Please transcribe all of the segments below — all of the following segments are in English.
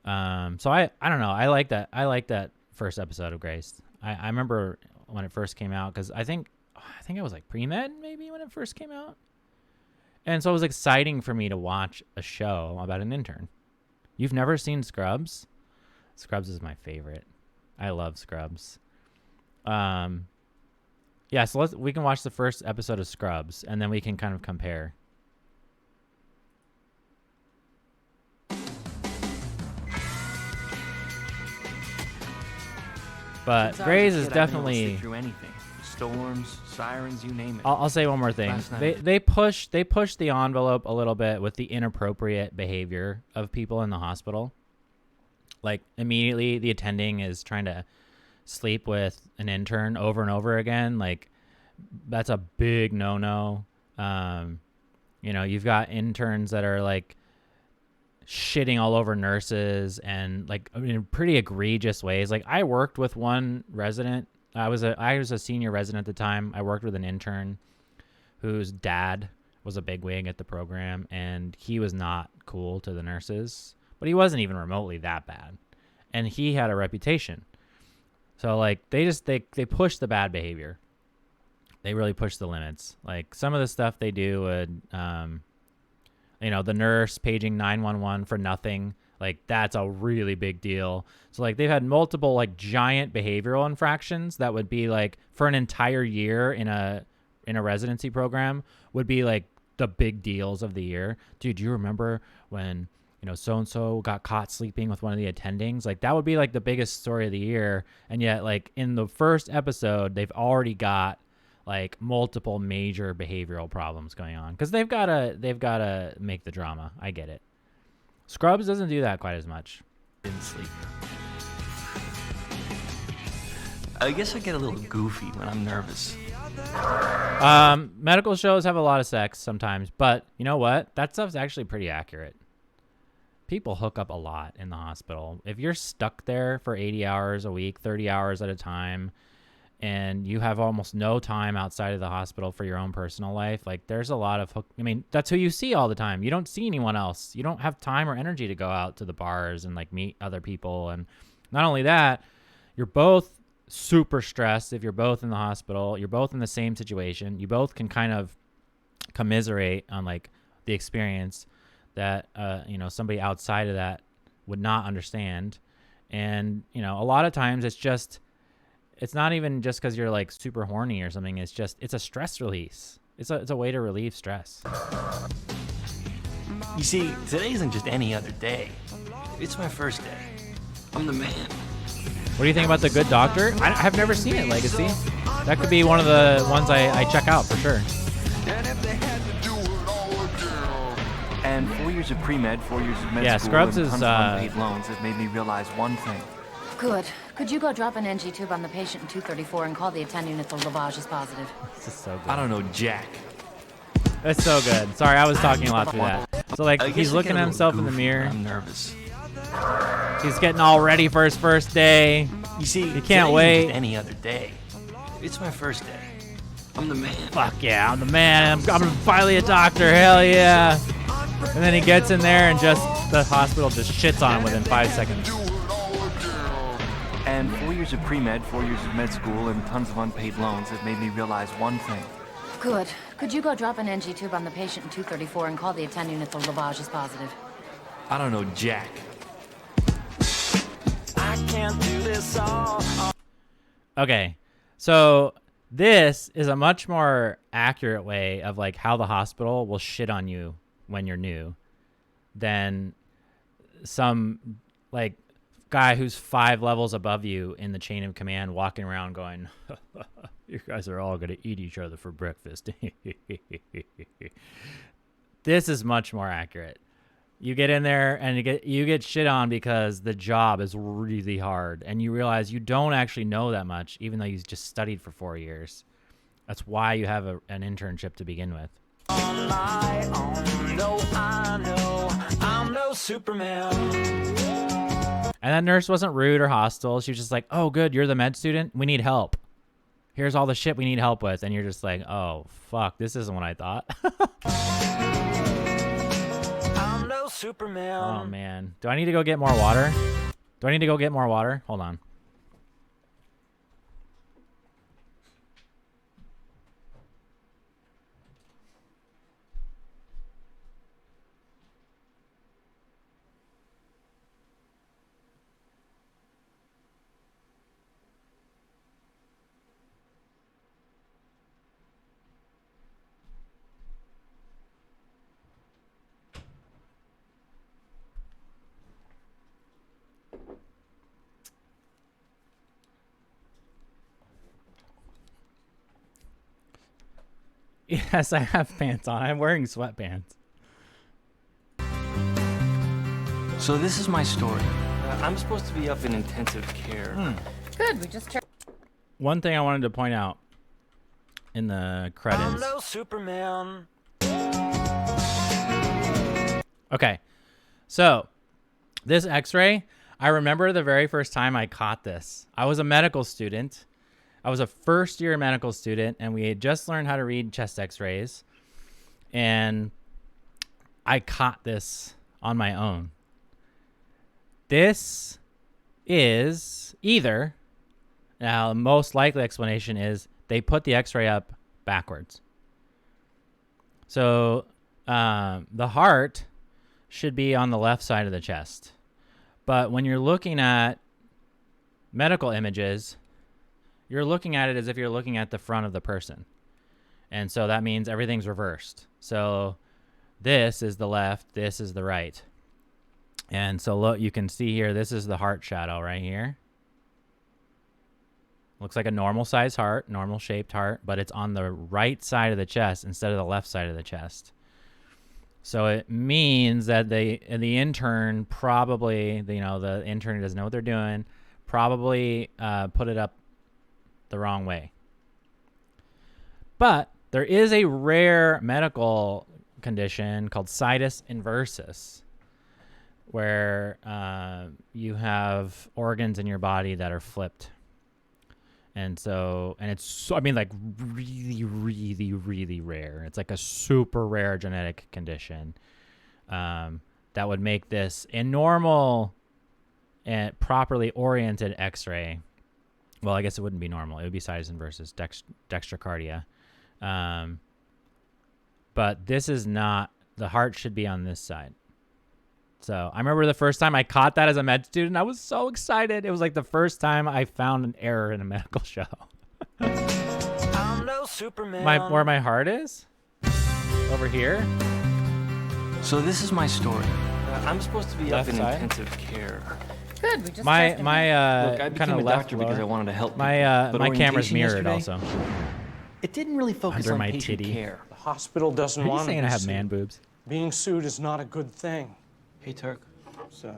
So I don't know. I like that. I like that first episode of Grace. I remember when it first came out because I think it was like pre-med maybe when it first came out. And so it was exciting for me to watch a show about an intern. You've never seen Scrubs? Scrubs is my favorite. I love Scrubs. Yeah, so we can watch the first episode of Scrubs and then we can kind of compare. But Grey's is definitely through anything. Storms, sirens, you name it. I'll say one more thing. They push the envelope a little bit with the inappropriate behavior of people in the hospital. Like immediately the attending is trying to sleep with an intern over and over again. Like that's a big no-no. You've got interns that are like shitting all over nurses and like in pretty egregious ways. Like I worked with one resident. I was a senior resident at the time. I worked with an intern whose dad was a bigwig at the program, and he was not cool to the nurses, but he wasn't even remotely that bad. And he had a reputation. So like they push the bad behavior. They really push the limits. Like some of the stuff they do would, the nurse paging 911 for nothing. Like that's a really big deal. So like they've had multiple like giant behavioral infractions that would be like for an entire year in a residency program would be like the big deals of the year. Dude, do you remember when, so-and-so got caught sleeping with one of the attendings? Like that would be like the biggest story of the year. And yet like in the first episode, they've already got like multiple major behavioral problems going on because they've got to make the drama. I get it. Scrubs doesn't do that quite as much. Didn't sleep. I guess I get a little goofy when I'm nervous. Medical shows have a lot of sex sometimes, but you know what? That stuff's actually pretty accurate. People hook up a lot in the hospital. If you're stuck there for 80 hours a week, 30 hours at a time, and you have almost no time outside of the hospital for your own personal life, like there's a lot of that's who you see all the time. You don't see anyone else. You don't have time or energy to go out to the bars and like meet other people. And not only that, you're both super stressed. If you're both in the hospital, you're both in the same situation. You both can kind of commiserate on like the experience that, somebody outside of that would not understand. And, a lot of times it's not even just because you're like super horny or something. It's a stress release. It's a way to relieve stress. You see, today isn't just any other day. It's my first day. I'm the man. What do you think about The Good Doctor? I've never seen it, Legacy. That could be one of the ones I check out for sure. And 4 years of pre-med, 4 years of med school, Scrubs and is tons of unpaid loans have made me realize one thing. Good. Could you go drop an NG tube on the patient in 234 and call the attending if the lavage is positive? This is so good. I don't know Jack. That's so good. Sorry, I was talking a lot through that. So like he's looking at himself in the mirror. I'm nervous. He's getting all ready for his first day. You see, he can't wait. Just any other day. It's my first day. I'm the man. Fuck yeah, I'm the man. I'm finally a doctor. Hell yeah. And then he gets in there and the hospital just shits on him within 5 seconds. And 4 years of pre-med, 4 years of med school, and tons of unpaid loans have made me realize one thing. Good. Could you go drop an NG tube on the patient in 234 and call the attending if the lavage is positive? I don't know Jack. I can't do this all. Okay, so this is a much more accurate way of like how the hospital will shit on you when you're new than some like guy who's 5 levels above you in the chain of command walking around going, you guys are all going to eat each other for breakfast. This is much more accurate. You get in there and you get shit on because the job is really hard and you realize you don't actually know that much even though you just studied for 4 years. That's why you have an internship to begin with. On my own, no, I know I'm no Superman. And that nurse wasn't rude or hostile. She was just like, oh, good, you're the med student? We need help. Here's all the shit we need help with. And you're just like, oh, fuck, this isn't what I thought. Superman. Oh man. Do I need to go get more water? Do I need to go get more water? Hold on. Yes, I have pants on. I'm wearing sweatpants. So this is my story. I'm supposed to be up in intensive care. Good, we just checked. One thing I wanted to point out in the I'm credits. no Superman. Okay. So, this x-ray, I remember the very first time I caught this. I was a medical student. I was a first-year medical student, and we had just learned how to read chest x-rays. And I caught this on my own. This is either, now the most likely explanation is they put the x-ray up backwards. So the heart should be on the left side of the chest. But when you're looking at medical images, you're looking at it as if you're looking at the front of the person. And so that means everything's reversed. So this is the left, this is the right. And so look, you can see here, this is the heart shadow right here. Looks like a normal size heart, normal shaped heart, but it's on the right side of the chest instead of the left side of the chest. So it means that the intern probably, the intern who doesn't know what they're doing, probably put it up the wrong way. But there is a rare medical condition called situs inversus, where you have organs in your body that are flipped. And it's like really, really, really rare. It's like a super rare genetic condition that would make this a normal and properly oriented x-ray. Well, I guess it wouldn't be normal. It would be situs inversus, dextrocardia. But this is not, the heart should be on this side. So I remember the first time I caught that as a med student, I was so excited. It was like the first time I found an error in a medical show. I'm no Superman. Where my heart is? Over here? So this is my story. I'm supposed to be Left up in side? intensive care. Good, we just Look, I kind became of a left doctor because I lower. wanted to help people. My But camera's orientation mirrored yesterday, also. It didn't really focus Under on my patient titty. care. The hospital doesn't Are you want to saying be I have sued. man boobs? Being sued is not a good thing. Hey, Turk. So,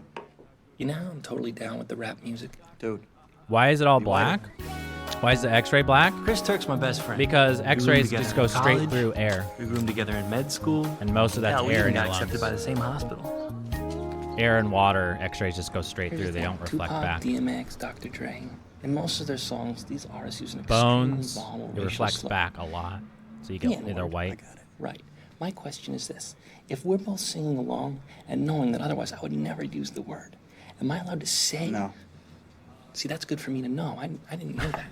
You know how I'm totally down with the rap music? Dude. Why is it all black? Why is the x-ray black? Chris Turk's my best friend. Because We roomed x-rays together just in go straight college. through air. We roomed together in med school. And most of that's Hell, we air even in your got accepted lungs. by the same hospital. Air and water, x-rays just go straight Here's through. the They thing. don't reflect Tupac, back. DMX, Dr. Dre. In most of their songs, these artists use an Bones, extremely volatile it racial reflects slur. back a lot. So you The get either N-word. white. Right. My question is this. If we're both singing along and knowing that otherwise I would never use the word, am I allowed to say? no. See, that's good for me to know. I didn't know that.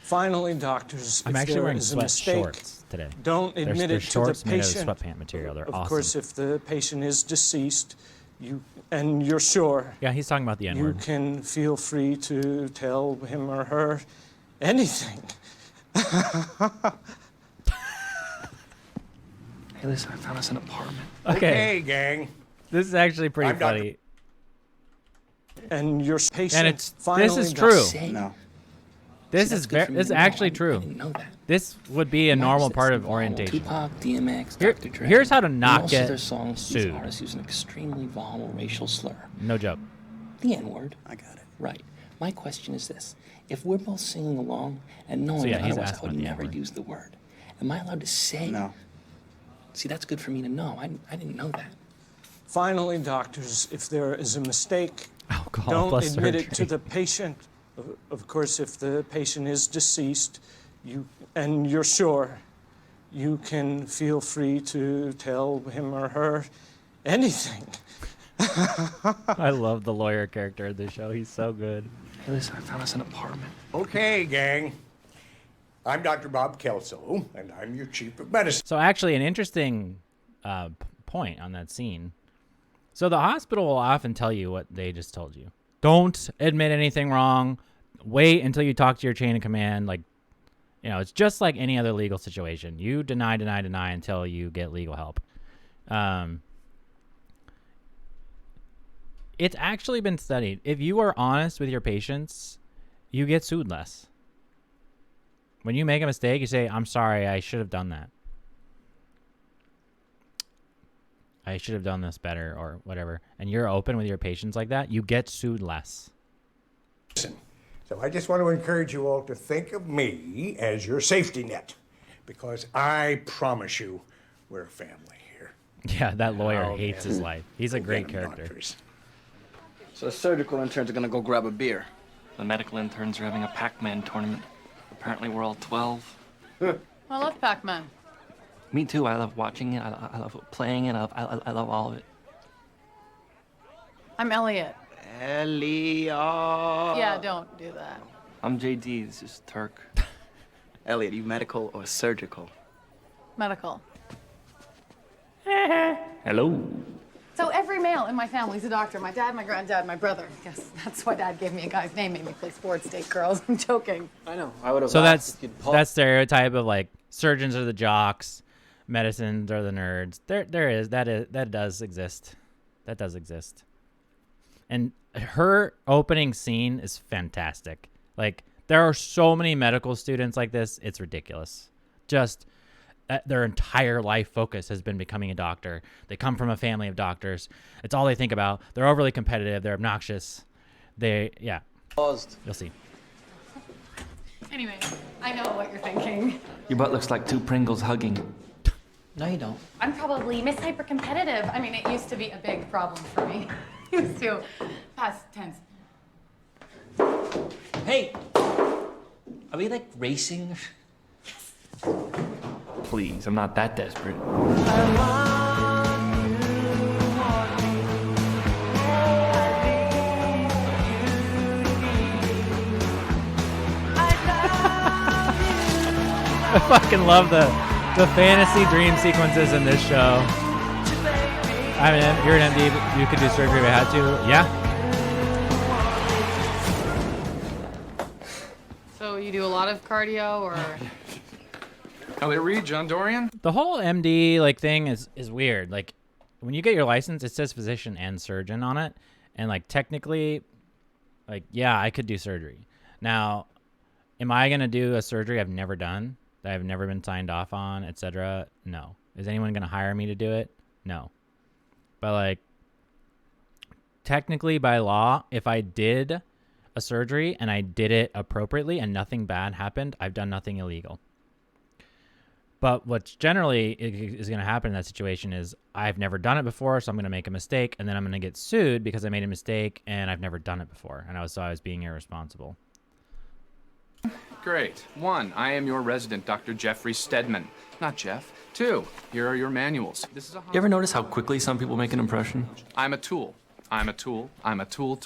Finally, doctors, I'm if actually there wearing is a sweat mistake, shorts today. don't They're admit it to the shorts made patient. of sweatpant material. They're Of awesome. course, if the patient is deceased, and you're sure, Yeah, he's talking about the you N-word. can feel free to tell him or her anything. Hey, listen, I found us an apartment. Okay. gang. This is actually pretty I'm Dr. funny. And your patient And it's finally this is got- true. Say. No. This See, is that's good for me this is to know. actually I true. didn't know that. This would be a Watch normal this. part of Volatile orientation. Tupac, DMX, Here- Dr. Dre. here's how to In not most get of their songs, these sued. artists use an extremely volatile racial slur. No joke. The N-word. I got it. Right. My question is this. If we're both singing along and knowing So, yeah, that he's otherwise I asking would about the never N-word. use the word, am I allowed to say? No. See, that's good for me to know. I didn't know that. Finally, doctors, if there is a mistake, Alcohol don't plus admit surgery. it to the patient. Of course, if the patient is deceased, and you're sure, you can feel free to tell him or her anything. I love the lawyer character in this show. He's so good. Hey, listen, I found us an apartment. Okay, gang. I'm Dr. Bob Kelso, and I'm your chief of medicine. So actually, an interesting point on that scene. So the hospital will often tell you what they just told you. Don't admit anything wrong. Wait until you talk to your chain of command. Like, you know, it's just like any other legal situation. You deny until you get legal help. It's actually been studied. If you are honest with your patients, you get sued less. When you make a mistake, you say, I'm sorry, I should have done that. I should have done this better or whatever. And you're open with your patients like that, you get sued less. So I just want to encourage you all to think of me as your safety net, because I promise you we're a family here. Yeah, that lawyer Oh, hates man. his life. He's a great Get 'em, character. doctors. So the surgical interns are gonna go grab a beer. The medical interns are having a Pac-Man tournament. Apparently we're all 12. I love Pac-Man. Me too. I love watching it. I love playing it. I love all of it. I'm Elliot. Elliot. Yeah, don't do that. I'm JD. This is Turk. Elliot, you medical or surgical? Medical. Hello. So every male in my family is a doctor. My dad, my granddad, my brother. Yes, that's why Dad gave me a guy's name, made me play sports, date girls. I'm joking. I know. I would have. So that's that stereotype of like surgeons are the jocks, medicines are the nerds. That does exist. That does exist. And her opening scene is fantastic. Like there are so many medical students like this, it's ridiculous. Just their entire life focus has been becoming a doctor. They come from a family of doctors. It's all they think about. They're overly competitive. They're obnoxious. Paused. You'll see. Anyway, I know what you're thinking. Your butt looks like two Pringles hugging. No, you don't. I'm probably Miss Hyper-Competitive. I mean, it used to be a big problem for me. Used to. Past tense. Hey, are we like racing? Please, I'm not that desperate. I fucking love the fantasy dream sequences in this show. I mean, you're an MD, but you could do surgery if I had to. Yeah. So you do a lot of cardio, or? Elliot Reed, John Dorian. The whole MD like thing is weird. Like when you get your license, it says physician and surgeon on it, and like technically, like yeah, I could do surgery. Now, am I gonna do a surgery I've never done, that I've never been signed off on, etc.? No. Is anyone gonna hire me to do it? No. But like technically by law, if I did a surgery and I did it appropriately and nothing bad happened, I've done nothing illegal. But what's generally is going to happen in that situation is I've never done it before, so I'm going to make a mistake, and then I'm going to get sued because I made a mistake and I've never done it before, and I was being irresponsible. Great. 1, I am your resident, Dr. Jeffrey Stedman. Not Jeff. 2, here are your manuals. This is a. You ever notice how quickly some people make an impression? I'm a tool. I'm a tool. I'm a tool,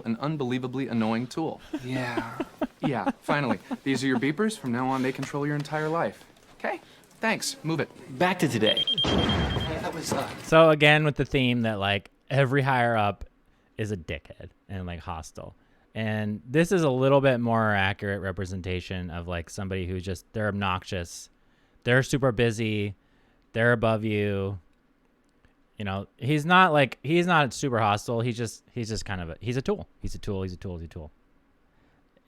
an unbelievably annoying tool. Yeah. Yeah, finally. These are your beepers. From now on, they control your entire life. Okay? Thanks. Move it. Back to today. That was So again, with the theme that like every higher up is a dickhead and like hostile. And this is a little bit more accurate representation of like somebody who's just, they're obnoxious. They're super busy. They're above you. You know, he's not super hostile. He's just kind of he's a tool. He's a tool.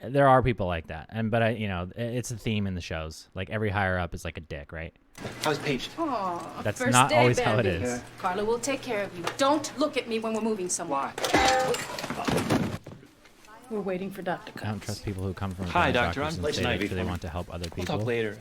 There are people like that. But it's a theme in the shows. Like every higher up is like a dick, right? I was paged. Oh, That's first not day, always how it Bambi. is. Carla will take care of you. Don't look at me when we're moving somewhere. Why? We're waiting for Dr. I don't trust people who come from Hi, advanced Doctor. doctors I'm and say Blake that they want to help other people. We'll talk later.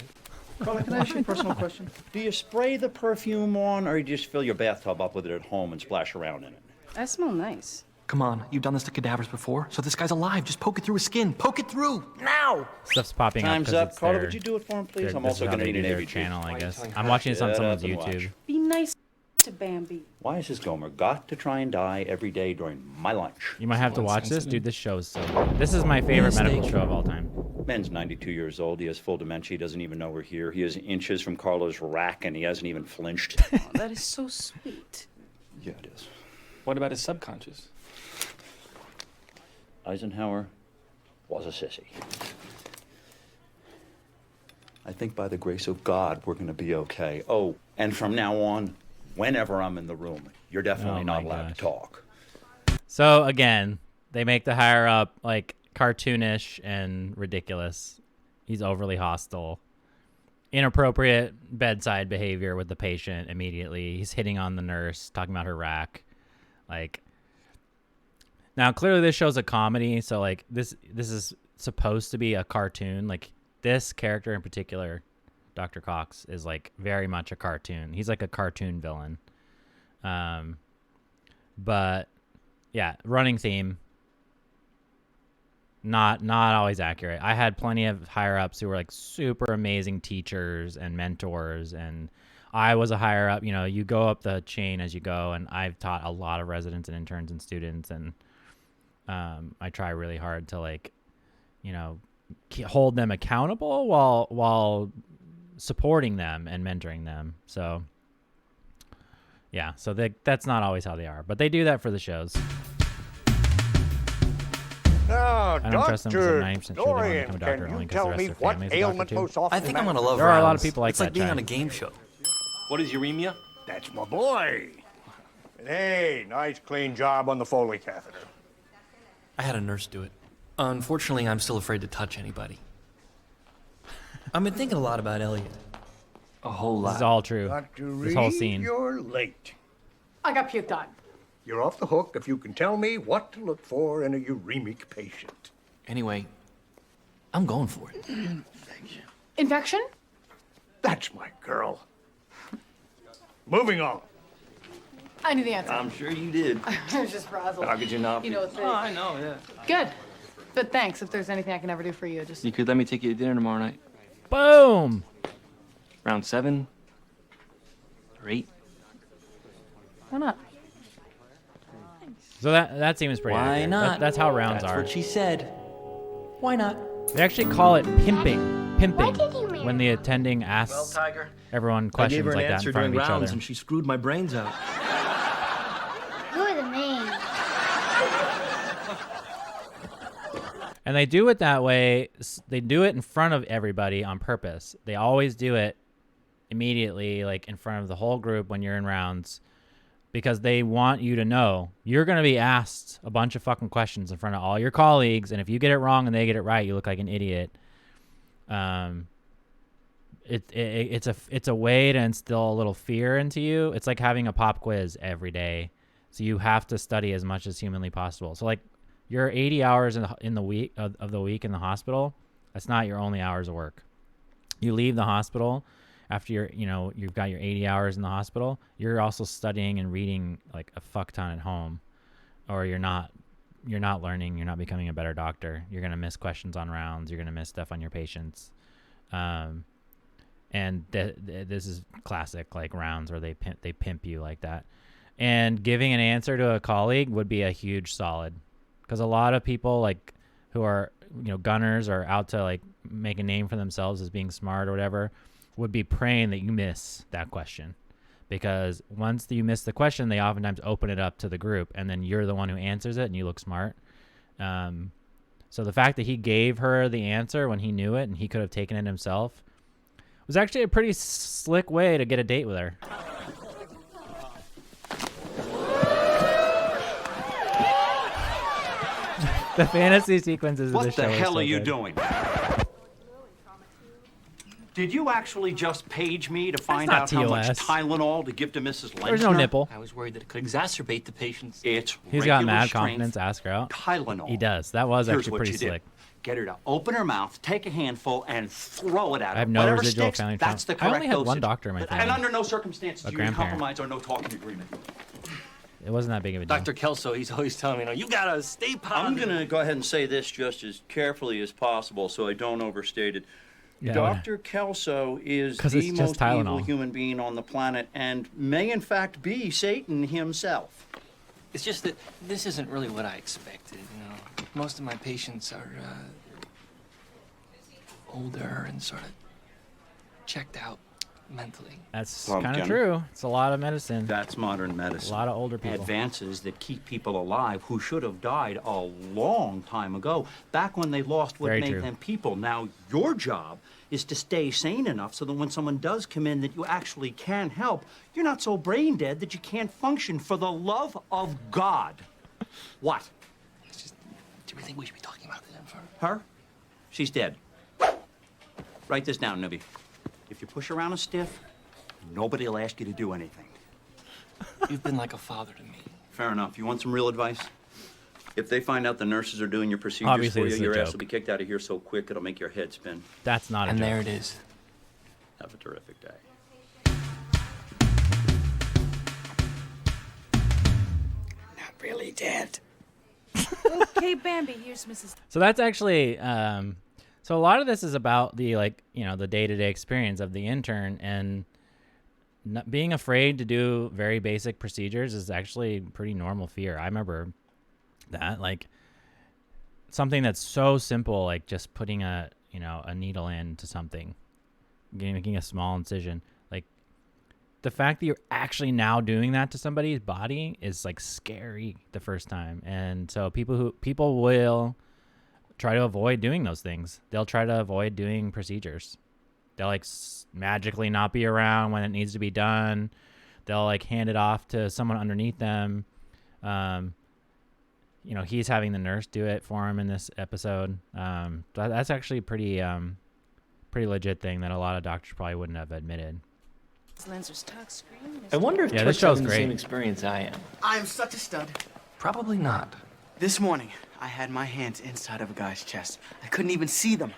Carla, can I ask you a personal question? Do you spray the perfume on, or you just fill your bathtub up with it at home and splash around in it? I smell nice. Come on, you've done this to cadavers before, so this guy's alive. Just poke it through his skin. Poke it through now. Stuff's popping up. Time's 'cause up. it's Carla, their- would you do it for him, please? I'm this also is how going to they need do an their AVG. channel, I Why are you guess. telling I'm her? watching this on Shut someone's up and YouTube. watch. Be nice to Bambi. Why has this Gomer got to try and die every day during my lunch? You might have to watch this, dude. This show is so good. This is my favorite medical show of all time. Man's 92 years old. He has full dementia. He doesn't even know we're here. He is inches from Carlo's rack, and he hasn't even flinched. Oh, that is so sweet. Yeah, it is. What about his subconscious? Eisenhower was a sissy. I think by the grace of God, we're going to be okay. Oh, and from now on, whenever I'm in the room, you're definitely not allowed to talk. So again, they make the higher up like cartoonish and ridiculous. He's overly hostile. Inappropriate bedside behavior with the patient immediately. He's hitting on the nurse, talking about her rack. Like, now clearly this show's a comedy, so like this is supposed to be a cartoon. Like this character in particular, Dr. Cox, is like very much a cartoon. He's like a cartoon villain. But yeah, running theme. Not always accurate. I had plenty of higher ups who were like super amazing teachers and mentors, and I was a higher up. You know, you go up the chain as you go, and I've taught a lot of residents and interns and students, and I try really hard to like, you know, hold them accountable while supporting them and mentoring them. So yeah, so that's not always how they are, but they do that for the shows. Now, I don't trust them because I'm 90% sure they want to Dorian, become a doctor can only you because the tell rest me of their what family is a ailment doctor too. most often I think I'm gonna love There are a lot of rounds. people like it's like that, being Chad. on a game show. What is uremia? That's my boy. And hey, nice clean job on the Foley catheter. I had a nurse do it. Unfortunately, I'm still afraid to touch anybody. I've been thinking a lot about Elliot. A whole lot. This is all true. Dr. This whole Reed, scene. you're late. I got puked on. You're off the hook if you can tell me what to look for in a uremic patient. Anyway, I'm going for it. Infection? That's my girl. Moving on. I knew the answer. I'm sure you did. I was just frazzled. How could you not? You know, it's Oh, I know, yeah. good. But thanks. If there's anything I can ever do for you, just You could let me take you to dinner tomorrow night. Boom. Round 7 or 8. why not? So that seems pretty. Why accurate. not? That's how rounds That's are. what she said. Why not? They actually call it pimping. Pimping. When the attending asks Well, Tiger, everyone I gave questions her an like that answer in front of during each rounds other. and she screwed my brains out. Who are the main? And they do it that way. They do it in front of everybody on purpose. They always do it immediately, like in front of the whole group when you're in rounds, because they want you to know you're going to be asked a bunch of fucking questions in front of all your colleagues. And if you get it wrong and they get it right, you look like an idiot. It's a way to instill a little fear into you. It's like having a pop quiz every day. So you have to study as much as humanly possible. So like your 80 hours in the week of the week in the hospital, that's not your only hours of work. You leave the hospital after you've got your 80 hours in the hospital, you're also studying and reading like a fuck ton at home, or you're not learning, you're not becoming a better doctor. You're going to miss questions on rounds. You're going to miss stuff on your patients. And this is classic, like rounds where they pimp you like that. And giving an answer to a colleague would be a huge solid, because a lot of people like who are, gunners or out to like make a name for themselves as being smart or whatever, would be praying that you miss that question, because once you miss the question, they oftentimes open it up to the group, and then you're the one who answers it and you look smart. So the fact that he gave her the answer when he knew it and he could have taken it himself was actually a pretty slick way to get a date with her. The fantasy sequences of the show. What the hell so are you good. doing? Did you actually just page me to find out That's how not much TOS. Tylenol to give to Mrs. Lenzner? There's no nipple. I was worried that it could exacerbate the patient's... It's He's got regular mad strength confidence. Ask her out. Tylenol. He does. That was Here's actually what pretty you do. slick. Get her to open her mouth, take a handful, and throw it at her. I have no Whatever residual sticks, family that's the trauma. I correct only had one dosage. doctor in my family. And under no circumstances A do you need grandparent. compromise or no talking agreement. It wasn't that big of a deal. Dr. Kelso, he's always telling me, you gotta stay positive. I'm going to go ahead and say this just as carefully as possible so I don't overstate it. Yeah, Dr. Kelso is 'Cause the it's just most evil Tylenol. human being on the planet and may in fact be Satan himself. It's just that this isn't really what I expected, you know. Most of my patients are older and sort of checked out mentally. That's Well, kind of Ken, true. It's a lot of medicine. That's modern medicine. A lot of older people. Advances that keep people alive who should have died a long time ago, back when they lost what Very made true. them people. Now, your job is to stay sane enough so that when someone does come in that you actually can help, you're not so brain dead that you can't function for the love of God. What? It's just, do we think we should be talking about this for Her? She's dead. Write this down, Nubby. If you push around a stiff, nobody will ask you to do anything. You've been like a father to me. Fair enough. You want some real advice? If they find out the nurses are doing your procedures Obviously, for this you, is a your ass joke. will be kicked out of here so quick it'll make your head spin. That's not a And joke. there it is. Have a terrific day. Not really dead. Okay, Bambi, here's Mrs. So that's actually so a lot of this is about the the day-to-day experience of the intern, and not being afraid to do very basic procedures is actually pretty normal fear. I remember that, like, something that's so simple, like just putting a needle into something, making a small incision. Like, the fact that you're actually now doing that to somebody's body is like scary the first time. And so people will try to avoid doing those things. They'll try to avoid doing procedures. They'll like magically not be around when it needs to be done. They'll like hand it off to someone underneath them. He's having the nurse do it for him in this episode. That's actually pretty legit thing that a lot of doctors probably wouldn't have admitted. Lancer's tuck screen. I wonder if Yeah, this Turk's show's having the great. same experience I am. I'm such a stud. Probably not. This morning, I had my hands inside of a guy's chest. I couldn't even see them.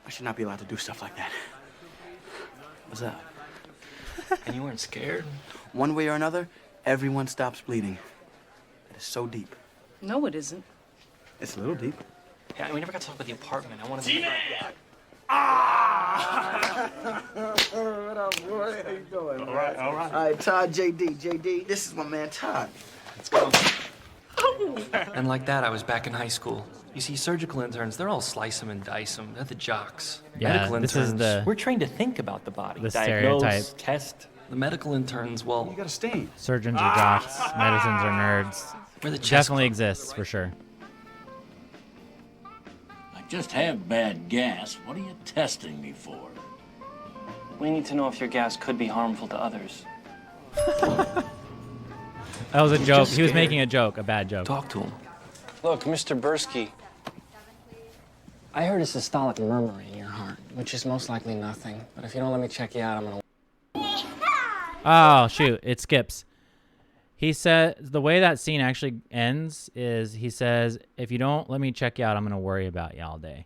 I should not be allowed to do stuff like that. What's up? And you weren't scared? One way or another, everyone stops bleeding. It is so deep. No, it isn't. It's a little deep. Yeah, we never got to talk about the apartment. I want to. What up, boy? How you doing? All right. All right, Todd, JD, this is my man Todd. Let's go. And like that, I was back in high school. You see, surgical interns, they're all slice them and dice them. They're the jocks. Yeah, medical this interns, is we're trained to think about the body. the Diagnose, stereotype. test. The medical interns, well, You got a stain. Surgeons are jocks, medicines are nerds. we're the chess Definitely club. exists for sure. I just have bad gas. What are you testing me for? We need to know if your gas could be harmful to others. That was a He's joke. just He was scared. making a joke, a bad joke. Talk to him. Look, Mr. Bursky, I heard a systolic murmur in your heart, which is most likely nothing. But if you don't let me check you out, I'm gonna... Oh, shoot. It skips. He said the way that scene actually ends is he says, if you don't let me check you out, I'm going to worry about you all day.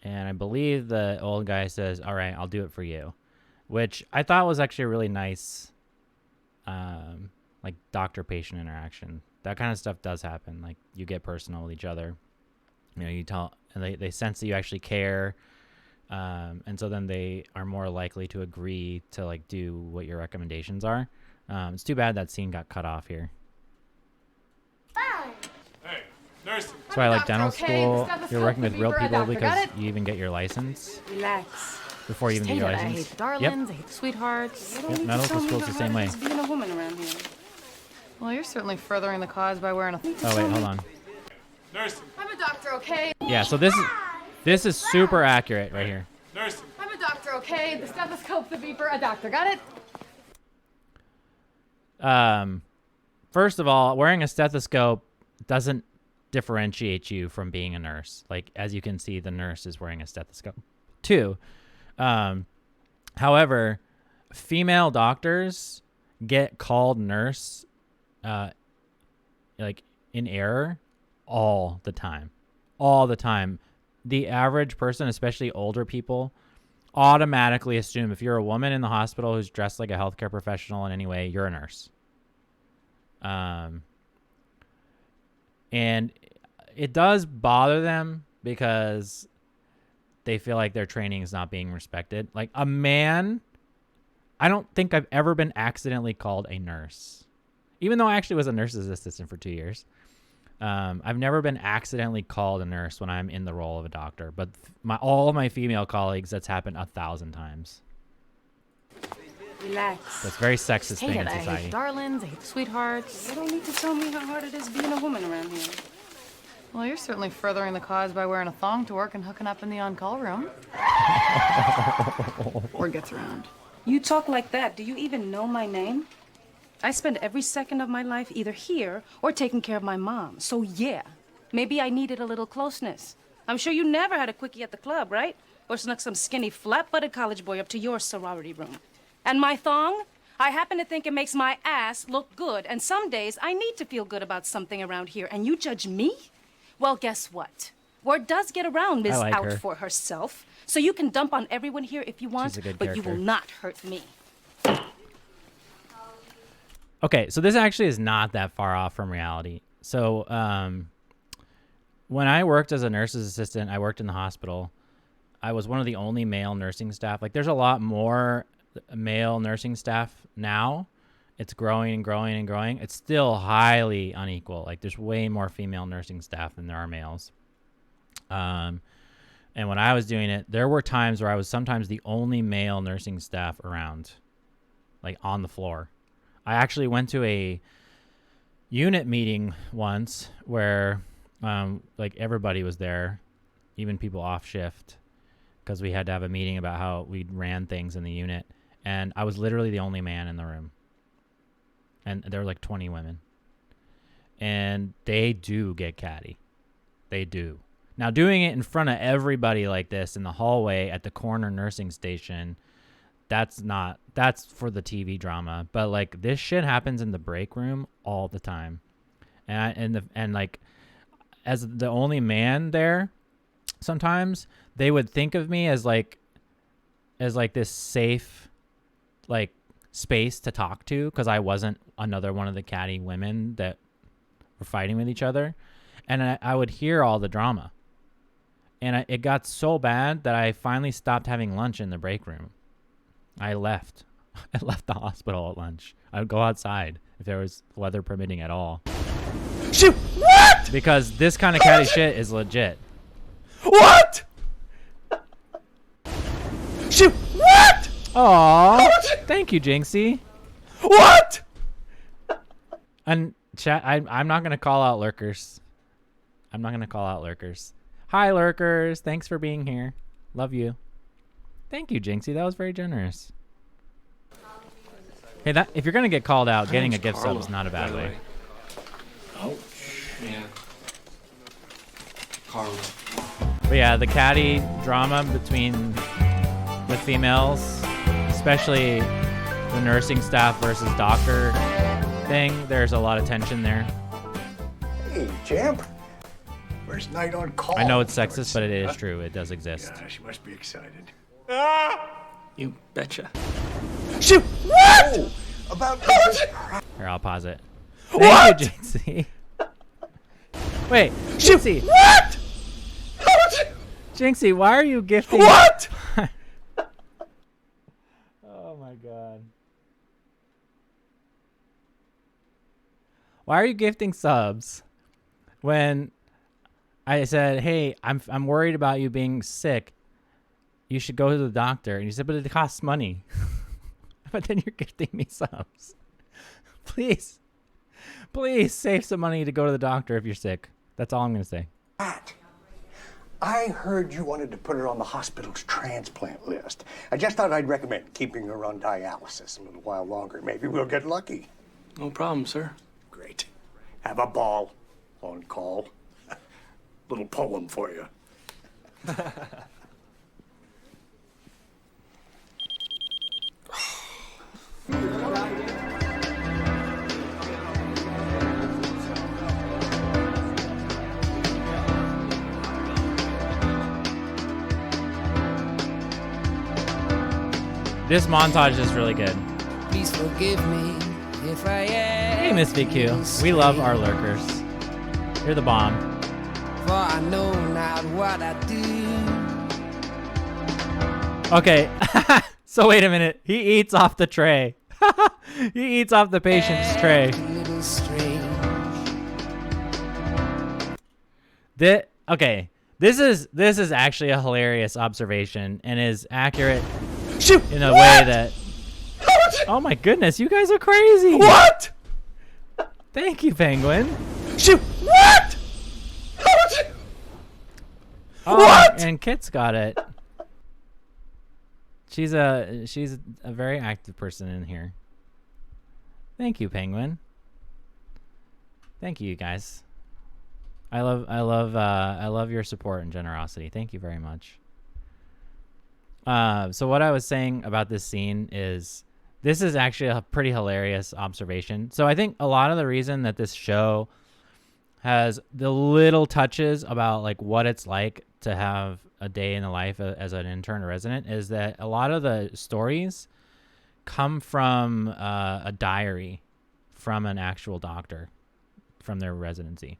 And I believe the old guy says, all right, I'll do it for you, which I thought was actually a really nice, like doctor-patient interaction. That kind of stuff does happen. Like, you get personal with each other. You tell, and they sense that you actually care. And so then they are more likely to agree to like do what your recommendations are. It's too bad that scene got cut off here. Hey, nurse. That's why I like dental Okay, school. stethoscope, You're working with the real beeper, people doctor, because got it? you even get your license Relax. before you even get your I license. hate the darlings, I hate the sweethearts. You don't Yep, need to medical tell me school's about the same how it way. is being a woman around here. Well, you're certainly furthering the cause by wearing a... Oh wait, hold on. Nurse. I'm a doctor, okay? Yeah, so this is super accurate right here. Nurse. I'm a doctor, okay? The stethoscope, the beeper, a doctor. Got it? First of all, wearing a stethoscope doesn't differentiate you from being a nurse. Like, as you can see, the nurse is wearing a stethoscope too. However, female doctors get called nurse, like in error all the time. All the time. The average person, especially older people, automatically assume if you're a woman in the hospital who's dressed like a healthcare professional in any way, you're a nurse. And it does bother them because they feel like their training is not being respected. Like a man, I don't think I've ever been accidentally called a nurse, even though I actually was a nurse's assistant for 2 years. I've never been accidentally called a nurse when I'm in the role of a doctor, but all of my female colleagues, that's happened 1,000 times. Relax. That's a very sexist thing in I hate society. the darlings, I hate the sweethearts. You don't need to tell me how hard it is being a woman around here. Well, you're certainly furthering the cause by wearing a thong to work and hooking up in the on-call room. Word gets around. You talk like that. Do you even know my name? I spend every second of my life either here or taking care of my mom. So yeah, maybe I needed a little closeness. I'm sure you never had a quickie at the club, right? Or snuck some skinny, flat-butted college boy up to your sorority room. And my thong? I happen to think it makes my ass look good, and some days I need to feel good about something around here, and you judge me? Well, guess what? Word does get around Miss like Out her. for herself, so you can dump on everyone here if you want, She's a good but you will character. not hurt me. Okay, so this actually is not that far off from reality. So when I worked as a nurse's assistant, I worked in the hospital. I was one of the only male nursing staff. Like, there's a lot more male nursing staff now. It's growing and growing and growing. It's still highly unequal. Like, there's way more female nursing staff than there are males. And when I was doing it, there were times where I was sometimes the only male nursing staff around, like on the floor. I actually went to a unit meeting once where like everybody was there, even people off shift, because we had to have a meeting about how we ran things in the unit. And I was literally the only man in the room. And there were like 20 women. And they do get catty. They do. Now, doing it in front of everybody like this in the hallway at the corner nursing station, that's for the TV drama. But like, this shit happens in the break room all the time. And like, as the only man there, sometimes they would think of me as like this safe, like, space to talk to, because I wasn't another one of the catty women that were fighting with each other. And I would hear all the drama. And it got so bad that I finally stopped having lunch in the break room. I left. I left the hospital at lunch. I would go outside if there was weather permitting at all. Shoot! What? Because this kind of catty shit is legit. What? Shoot! What? Aw, thank you, Jinxie. What? And chat, I'm not gonna call out lurkers. I'm not gonna call out lurkers. Hi, lurkers. Thanks for being here. Love you. Thank you, Jinxie. That was very generous. Hey, if you're gonna get called out, getting a gift sub is not a bad way. Ouch. Yeah. Carla. But yeah, the catty drama with females, especially the nursing staff versus doctor thing, there's a lot of tension there. Hey, champ. First night on call. I know it's sexist, but it is true. It does exist. Gosh, you must be excited. You betcha. Shoot! What? Oh, about Here, I'll pause it. What? Thank you, Jinxie. Wait, Shoot! Jinxie. What? Jinxie, why are you gifting? What? Oh my god. Why are you gifting subs when I said, "Hey, I'm worried about you being sick. You should go to the doctor." And you said, "But it costs money." But then you're gifting me subs. Please save some money to go to the doctor if you're sick. That's all I'm gonna say. I heard you wanted to put her on the hospital's transplant list. I just thought I'd recommend keeping her on dialysis a little while longer. Maybe we'll get lucky. No problem, sir. Great. Have a ball on call. Little poem for you. This montage is really good. Please forgive me if I am. Hey, Miss VQ. We love our lurkers. You're the bomb. For I know not what I do. Okay. So wait a minute. He eats off the tray. He eats off the patient's tray. Okay. This is actually a hilarious observation and is accurate in a way that. Oh my goodness, you guys are crazy. What? Thank you, Penguin. Shoot! What? Oh, What? And Kit's got it. She's a very active person in here. Thank you, Penguin. Thank you, guys. I love your support and generosity. Thank you very much. So what I was saying about this scene is this is actually a pretty hilarious observation. So I think a lot of the reason that this show has the little touches about like what it's like to have a day in the life as an intern or resident is that a lot of the stories come from a diary from an actual doctor from their residency.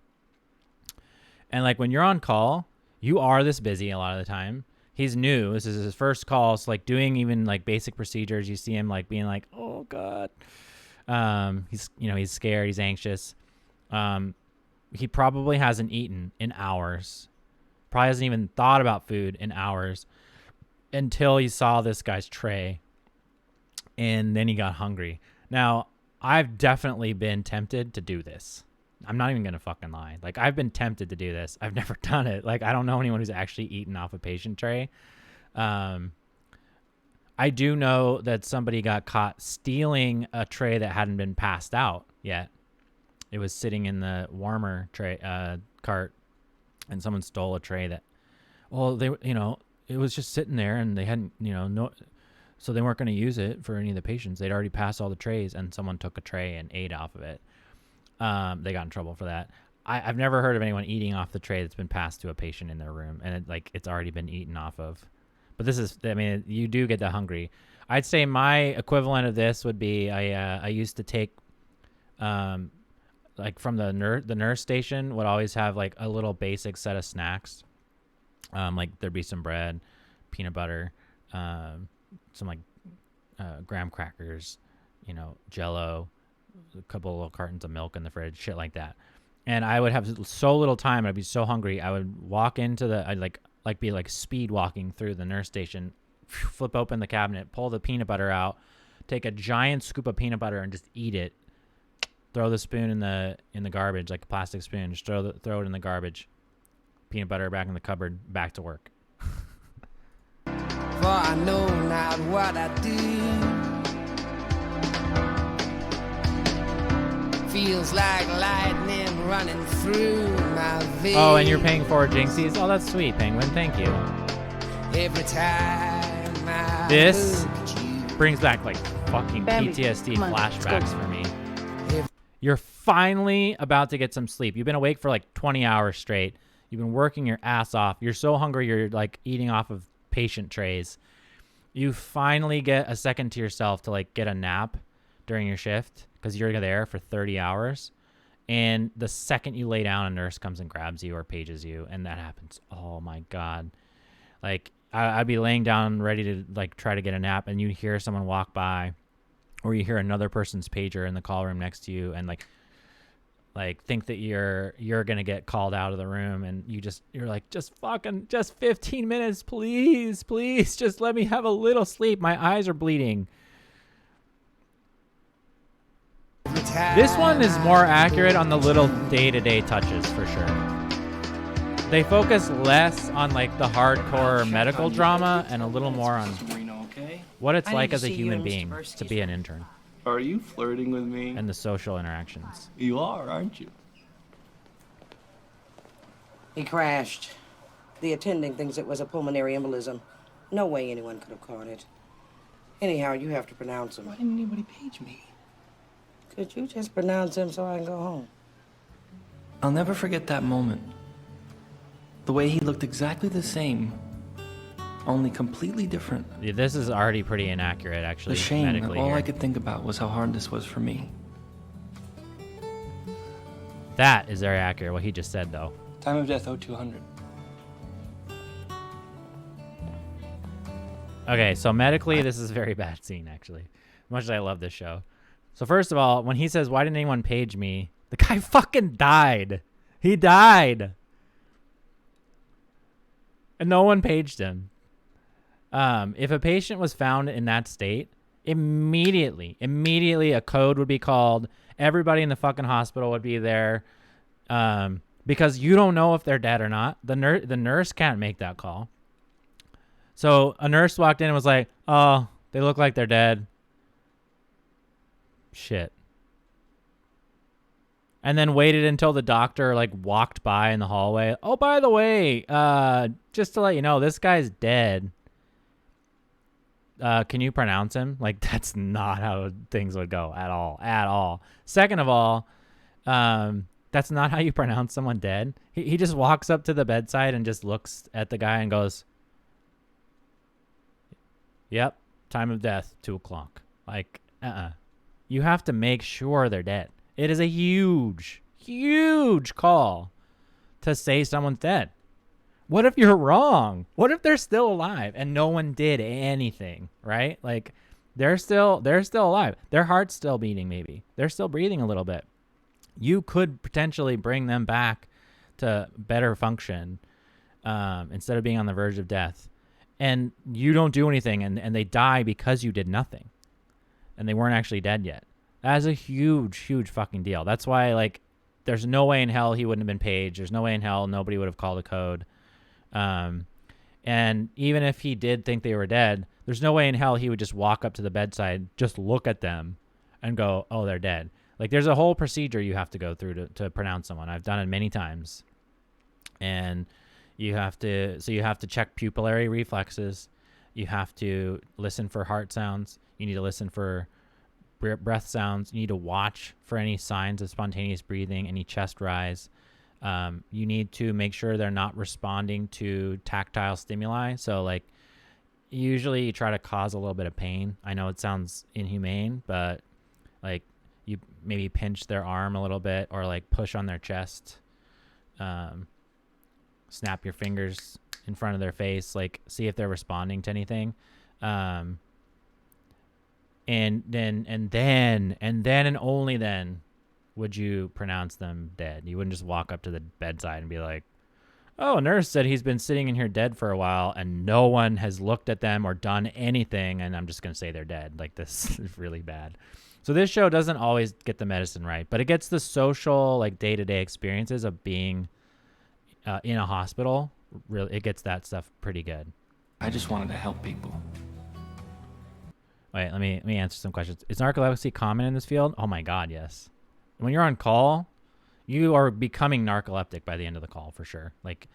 And like when you're on call, you are this busy a lot of the time. He's new. This is his first call. So like doing even like basic procedures, you see him like being like, oh God. He's scared. He's anxious. He probably hasn't eaten in hours. Probably hasn't even thought about food in hours until he saw this guy's tray. And then he got hungry. Now, I've definitely been tempted to do this. I'm not even going to fucking lie. Like, I've been tempted to do this. I've never done it. Like, I don't know anyone who's actually eaten off a patient tray. I do know that somebody got caught stealing a tray that hadn't been passed out yet. It was sitting in the warmer tray cart, and someone stole a tray that, well, it was just sitting there, and they hadn't, so they weren't going to use it for any of the patients. They'd already passed all the trays, and someone took a tray and ate off of it. They got in trouble for that. I've never heard of anyone eating off the tray that's been passed to a patient in their room, and it's already been eaten off of. But this is, you do get that hungry. I'd say my equivalent of this would be I used to take, like from the nurse station would always have like a little basic set of snacks. Like there'd be some bread, peanut butter, some like graham crackers, Jell-O, a couple of little cartons of milk in the fridge, shit like that. And I would have so little time. I'd be so hungry. I would walk into I'd be like speed walking through the nurse station, flip open the cabinet, pull the peanut butter out, take a giant scoop of peanut butter and just eat it. Throw the spoon in the garbage, like a plastic spoon. Just throw it in the garbage. Peanut butter back in the cupboard. Back to work. For I know not what I do. Feels like lightning running through my veins. Oh, and you're paying for Jinxies? Oh, that's sweet, Penguin. Thank you. Every time I this brings back like fucking PTSD flashbacks for me. You're finally about to get some sleep. You've been awake for like 20 hours straight. You've been working your ass off. You're so hungry you're like eating off of patient trays. You finally get a second to yourself to like get a nap during your shift because you're there for 30 hours. And the second you lay down, a nurse comes and grabs you or pages you, and that happens. Oh my God. Like I'd be laying down ready to like try to get a nap, and you hear someone walk by, or you hear another person's pager in the call room next to you, and like think that you're gonna get called out of the room, and you're like, just 15 minutes, please, just let me have a little sleep. My eyes are bleeding. This one is more accurate on the little day-to-day touches for sure. They focus less on like the hardcore medical drama and a little more on what it's like as a human being to be an intern. Are you flirting with me? And the social interactions. You are, aren't you? He crashed. The attending thinks it was a pulmonary embolism. No way anyone could have caught it. Anyhow, you have to pronounce him. Why didn't anybody page me? Could you just pronounce him so I can go home? I'll never forget that moment. The way he looked exactly the same, only completely different. Yeah, this is already pretty inaccurate, actually. The shame, medically all here. I could think about was how hard this was for me. That is very accurate, what he just said, though. Time of death 0200. Okay, so medically, this is a very bad scene, actually. Much as I love this show. So first of all, when he says, why didn't anyone page me? The guy fucking died. He died. And no one paged him. If a patient was found in that state, immediately a code would be called. Everybody in the fucking hospital would be there. Because you don't know if they're dead or not. The nurse can't make that call. So a nurse walked in and was like, oh, they look like they're dead. Shit. And then waited until the doctor like walked by in the hallway. Oh, by the way, just to let you know, this guy's dead. Can you pronounce him? Like, that's not how things would go at all. At all. Second of all, that's not how you pronounce someone dead. He just walks up to the bedside and just looks at the guy and goes, yep, time of death, 2:00. Like, you have to make sure they're dead. It is a huge, huge call to say someone's dead. What if you're wrong? What if they're still alive and no one did anything, right? Like, they're still alive. Their heart's still beating, maybe. They're still breathing a little bit. You could potentially bring them back to better function instead of being on the verge of death. And you don't do anything, and they die because you did nothing. And they weren't actually dead yet. That is a huge, huge fucking deal. That's why, like, there's no way in hell he wouldn't have been paged. There's no way in hell nobody would have called a code. And even if he did think they were dead, there's no way in hell he would just walk up to the bedside, just look at them, and go, oh, they're dead. Like, there's a whole procedure you have to go through to pronounce someone. I've done it many times. And you have to check pupillary reflexes. You have to listen for heart sounds. You need to listen for breath sounds. You need to watch for any signs of spontaneous breathing, any chest rise. You need to make sure they're not responding to tactile stimuli. So, like, usually you try to cause a little bit of pain. I know it sounds inhumane, but, like, you maybe pinch their arm a little bit or, like, push on their chest. Snap your fingers in front of their face, like, see if they're responding to anything. And then and only then would you pronounce them dead. You wouldn't just walk up to the bedside and be like, oh, a nurse said he's been sitting in here dead for a while and no one has looked at them or done anything, and I'm just going to say they're dead. Like, this is really bad. So this show doesn't always get the medicine right, but it gets the social, like, day-to-day experiences of being in a hospital. Really, it gets that stuff pretty good. I just wanted to help people. Wait, let me answer some questions. Is narcolepsy common in this field? Oh my God, yes. When you're on call, you are becoming narcoleptic by the end of the call for sure. Like,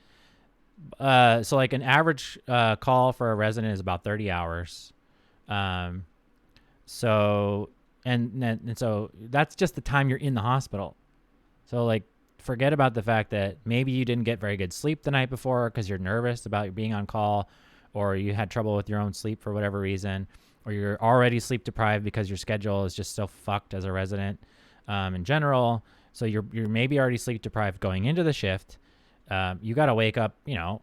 so like an average call for a resident is about 30 hours. So that's just the time you're in the hospital. So, like, forget about the fact that maybe you didn't get very good sleep the night before because you're nervous about being on call, or you had trouble with your own sleep for whatever reason, or you're already sleep deprived because your schedule is just so fucked as a resident in general. So you're maybe already sleep deprived going into the shift. You got to wake up,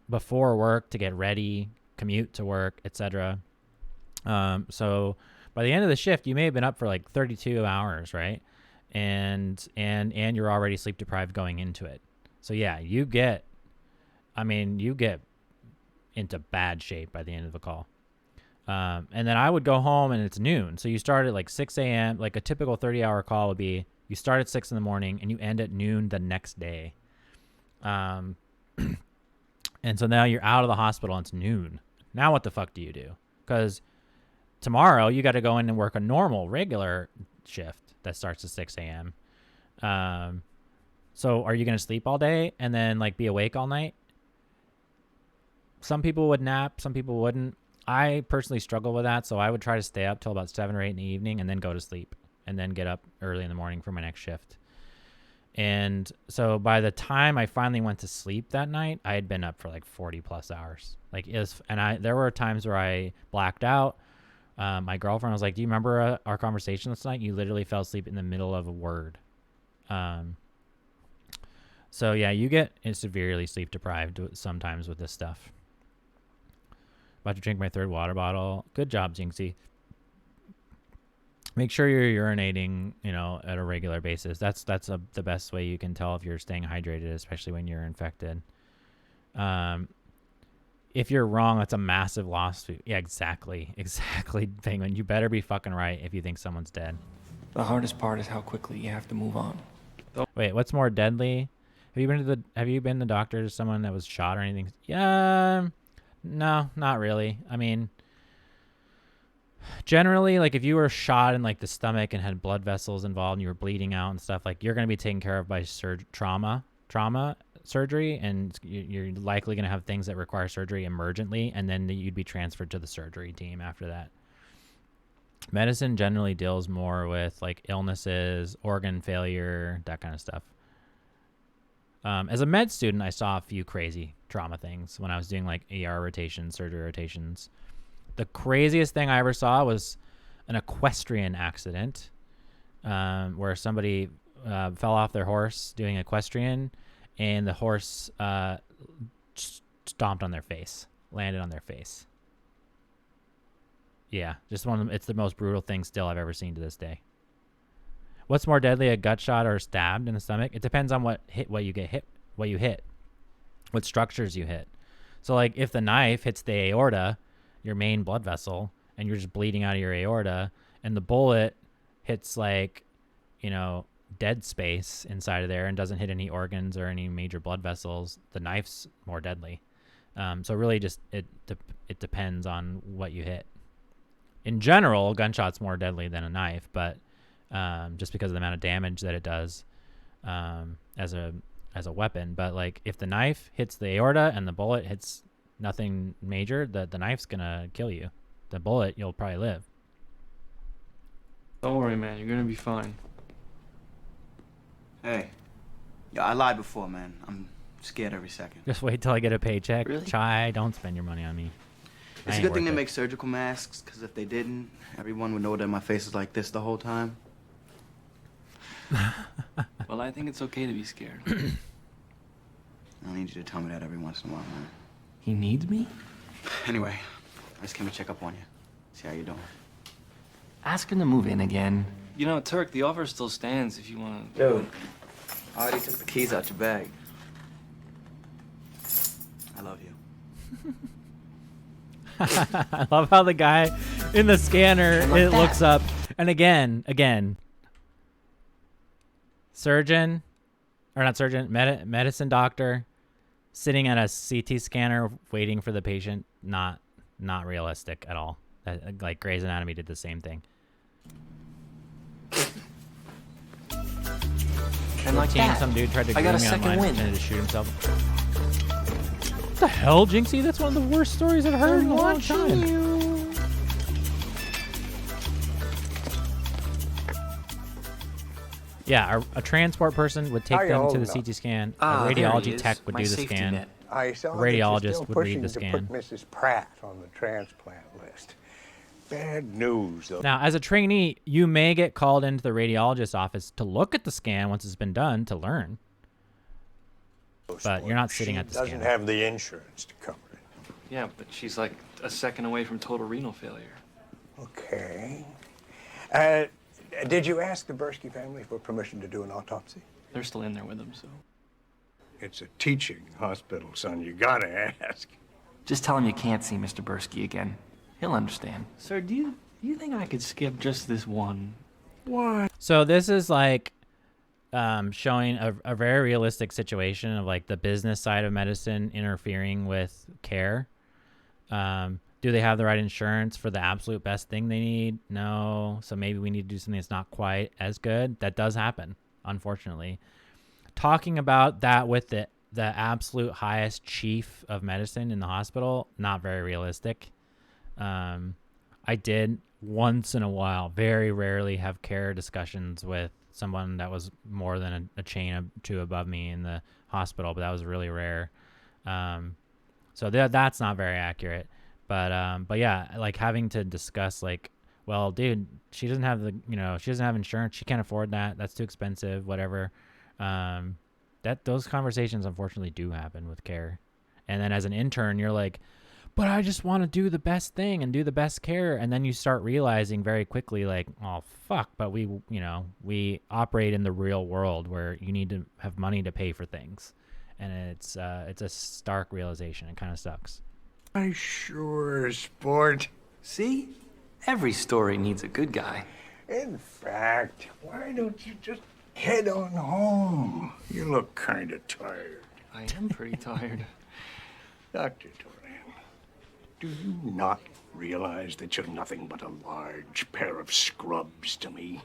before work to get ready, commute to work, etc. So by the end of the shift, you may have been up for like 32 hours, right? And you're already sleep deprived going into it. So yeah, you get into bad shape by the end of the call. And then I would go home and it's noon. So you start at like 6 a.m. Like a typical 30-hour call would be you start at 6 in the morning and you end at noon the next day. And so now you're out of the hospital and it's noon. Now what the fuck do you do? Because tomorrow you got to go in and work a normal, regular shift that starts at 6 a.m. So are you going to sleep all day and then like be awake all night? Some people would nap, some people wouldn't. I personally struggle with that, so I would try to stay up till about 7 or 8 in the evening and then go to sleep and then get up early in the morning for my next shift. And so by the time I finally went to sleep that night, I had been up for like 40 plus hours. There were times where I blacked out. My girlfriend was like, do you remember our conversation last night? You literally fell asleep in the middle of a word. So yeah, you get severely sleep deprived sometimes with this stuff. About to drink my 3rd water bottle. Good job, Jinxie. Make sure you're urinating, you know, at a regular basis. That's the best way you can tell if you're staying hydrated, especially when you're infected. If you're wrong, that's a massive lawsuit. Yeah, exactly, Penguin. You better be fucking right if you think someone's dead. The hardest part is how quickly you have to move on. Wait, what's more deadly? Have you been to the doctor to someone that was shot or anything? Yeah, no, not really. I mean, generally, like if you were shot in like the stomach and had blood vessels involved and you were bleeding out and stuff, like you're going to be taken care of by trauma surgery, and you're likely going to have things that require surgery emergently, and then you'd be transferred to the surgery team after that. Medicine generally deals more with like illnesses, organ failure, that kind of stuff. As a med student, I saw a few crazy trauma things when I was doing like ER rotations, surgery rotations. The craziest thing I ever saw was an equestrian accident where somebody fell off their horse doing equestrian, and the horse stomped on their face, landed on their face. Yeah, just one of them. It's the most brutal thing still I've ever seen to this day. What's more deadly, a gut shot or stabbed in the stomach? It depends on what you hit, what structures you hit. So like if the knife hits the aorta, your main blood vessel, and you're just bleeding out of your aorta, and the bullet hits like, you know, dead space inside of there and doesn't hit any organs or any major blood vessels, the knife's more deadly. So really just it depends on what you hit. In general, a gunshot's more deadly than a knife, but just because of the amount of damage that it does as a weapon. But like if the knife hits the aorta and the bullet hits nothing major, the knife's gonna kill you. The bullet, you'll probably live. Don't worry, man. You're gonna be fine. Hey. Yeah, I lied before, man. I'm scared every second. Just wait till I get a paycheck. Really? Chai, don't spend your money on me. It's a good thing they make surgical masks, because if they didn't, everyone would know that my face is like this the whole time. Well, I think it's okay to be scared. I need you to tell me that every once in a while, man. He needs me? Anyway, I just came to check up on you. See how you're doing. Ask him to move in again. You know, Turk, the offer still stands if you want to... Dude, I already took the keys out your bag. I love you. I love how the guy in the scanner, it looks up. And again, surgeon, or not surgeon, medicine doctor, sitting at a CT scanner waiting for the patient. Not realistic at all. Like Grey's Anatomy did the same thing. And like Some dude tried to I got a groom me second online win. and to shoot himself. What the hell, Jinxie? That's one of the worst stories I've heard in a long time. Yeah, a transport person would take them to the CT scan. A radiology tech would do the scan. I saw A that you're radiologist still would read pushing the to scan. put Mrs. Pratt on the transplant list. Bad news, though. Now, as a trainee, you may get called into the radiologist's office to look at the scan once it's been done to learn. But you're not sitting at the She scanner. doesn't have the insurance to cover it. Yeah, but she's like a second away from total renal failure. Okay. Did you ask the Bursky family for permission to do an autopsy? They're still in there with him, so... It's a teaching hospital, son. You gotta ask. Just tell him you can't see Mr. Bursky again. He'll understand. Sir, do you think I could skip just this one? What? So this is like showing a very realistic situation of like the business side of medicine interfering with care. Do they have the right insurance for the absolute best thing they need? No. So maybe we need to do something that's not quite as good. That does happen, unfortunately. Talking about that with the absolute highest chief of medicine in the hospital, not very realistic. I did once in a while, very rarely, have care discussions with someone that was more than a chain or two above me in the hospital, but that was really rare. So that's not very accurate. But yeah, like having to discuss like, well, dude, she doesn't have she doesn't have insurance. She can't afford that. That's too expensive, whatever. Those conversations unfortunately do happen with care. And then as an intern, you're like, but I just want to do the best thing and do the best care. And then you start realizing very quickly, like, oh, fuck, but we operate in the real world where you need to have money to pay for things. And it's a stark realization. It kind of sucks. I sure, sport. See? Every story needs a good guy. In fact, why don't you just head on home? You look kind of tired. I am pretty tired. Dr. Toran, do you not realize that you're nothing but a large pair of scrubs to me?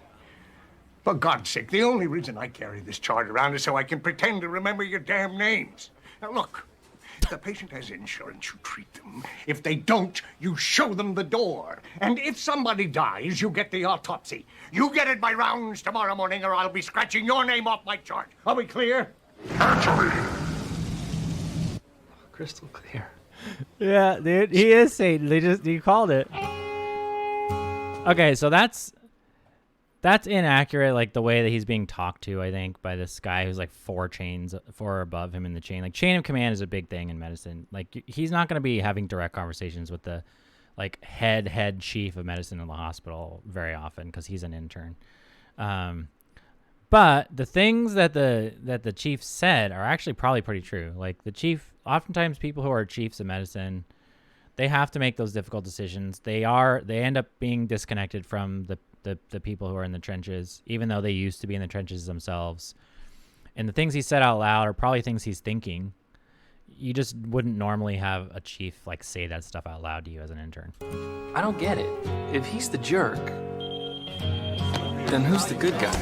For God's sake, the only reason I carry this chart around is so I can pretend to remember your damn names. Now look, if the patient has insurance, you treat them. If they don't, you show them the door. And if somebody dies, you get the autopsy. You get it by rounds tomorrow morning, or I'll be scratching your name off my chart. Are we clear? Crystal clear. Yeah, dude, he is Satan. You called it. Okay, so that's inaccurate, like the way that he's being talked to, I think, by this guy who's like four above him in the chain. Like, chain of command is a big thing in medicine. Like, he's not going to be having direct conversations with the like head chief of medicine in the hospital very often because he's an intern. But the things that the chief said are actually probably pretty true. Like, the chief, oftentimes people who are chiefs of medicine, they have to make those difficult decisions. They end up being disconnected from the people who are in the trenches, even though they used to be in the trenches themselves. And the things he said out loud are probably things he's thinking. You just wouldn't normally have a chief like say that stuff out loud to you as an intern. I don't get it. If he's the jerk, then who's the good guy?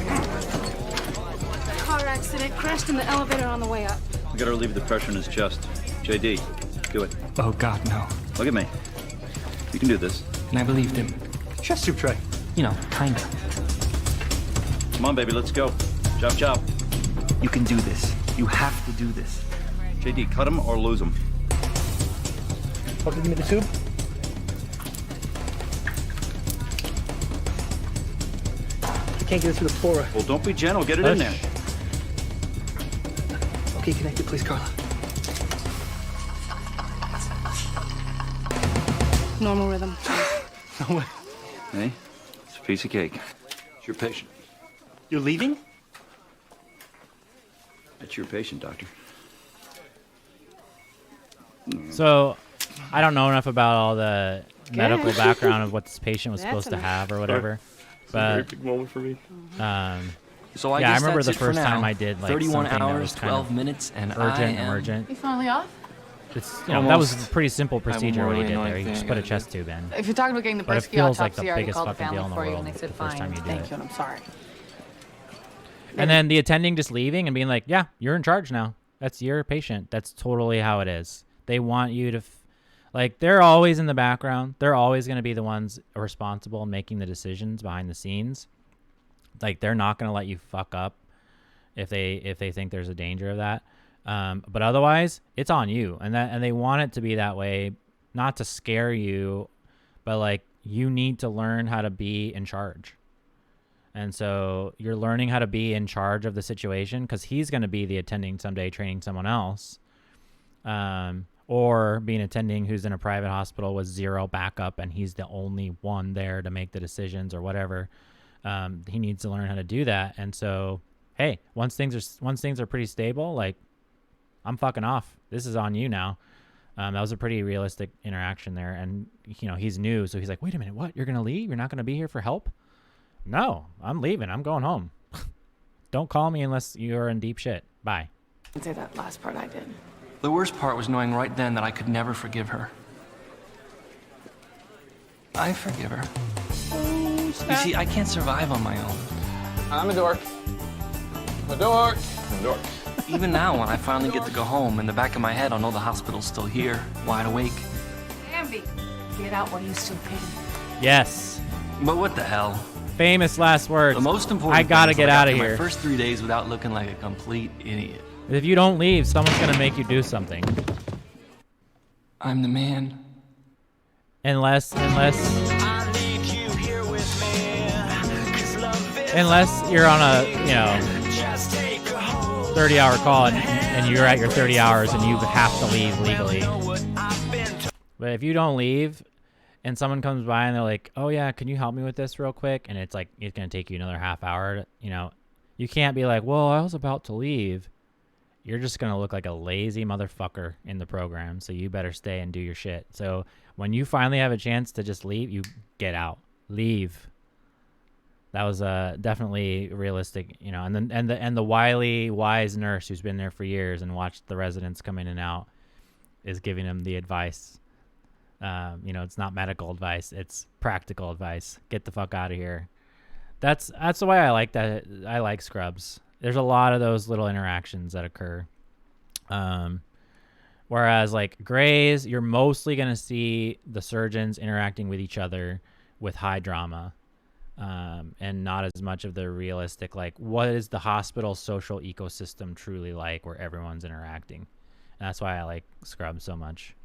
Car accident, crashed in the elevator on the way up. We gotta relieve the pressure in his chest. JD, do it. Oh, God, no. Look at me. You can do this. And I believed him. Chest tube tray. You know, kinda. Come on, baby, let's go. Chop, chop. You can do this. You have to do this. JD, cut him or lose him. Okay, give me the tube. I can't get it through the flora. Well, don't be gentle. Get it in there. Okay, connect it, please, Carla. Normal rhythm. No way. Hey, it's a piece of cake. It's your patient. You're leaving? It's your patient, doctor. So, I don't know enough about all the medical background of what this patient was supposed to have or whatever. It's a very big moment for me. So I yeah, I guess remember that's the it for first time now. I did like 31 something that hours, was kind 12 of minutes, and emergent. You finally off? It's that was a pretty simple procedure what he did there. You just put a chest tube in. If you're talking about getting the But it Bursky feels like autopsy, the I already biggest called the fucking deal family in the for you, world and they said the first time fine. you do Thank it. you, and I'm sorry. And then the attending just leaving and being like, "Yeah, you're in charge now. That's your patient." That's totally how it is. They want you to, like, they're always in the background. They're always going to be the ones responsible in making the decisions behind the scenes. Like, they're not going to let you fuck up if they think there's a danger of that. But otherwise, it's on you, and they want it to be that way, not to scare you, but like, you need to learn how to be in charge. And so you're learning how to be in charge of the situation because he's going to be the attending someday training someone else, or being attending who's in a private hospital with zero backup and he's the only one there to make the decisions or whatever. He needs to learn how to do that. And so, hey, once things are pretty stable, like, I'm fucking off. This is on you now. That was a pretty realistic interaction there. And, you know, he's new. So he's like, wait a minute, what? You're going to leave? You're not going to be here for help? No, I'm leaving. I'm going home. Don't call me unless you're in deep shit. Bye. I'd say that last part I did. The worst part was knowing right then that I could never forgive her. I forgive her. You see, I can't survive on my own. I'm a dork. I'm a dork. I'm a dork. Even now, when I finally get to go home, in the back of my head, I'll know the hospital's still here, wide awake. Bambi, get out while you still can. Yes. But what the hell? Famous last words. The most important I gotta thing is get that I out got of through here. My first 3 days without looking like a complete idiot. If you don't leave, someone's gonna make you do something. I'm the man. Unless you're on a, 30-hour call and you're at your 30 hours and you have to leave legally. But if you don't leave and someone comes by and they're like, oh yeah, can you help me with this real quick? And it's like, it's going to take you another half hour. You know, you can't be like, well, I was about to leave. You're just going to look like a lazy motherfucker in the program. So you better stay and do your shit. So when you finally have a chance to just leave, you get out, leave. That was definitely realistic, you know, and the wily, wise nurse who's been there for years and watched the residents come in and out is giving them the advice. You know, it's not medical advice; it's practical advice. Get the fuck out of here. That's the way I like that. I like Scrubs. There's a lot of those little interactions that occur. Whereas like Grey's, you're mostly gonna see the surgeons interacting with each other with high drama. And not as much of the realistic, like, what is the hospital social ecosystem truly like where everyone's interacting? And that's why I like Scrubs so much.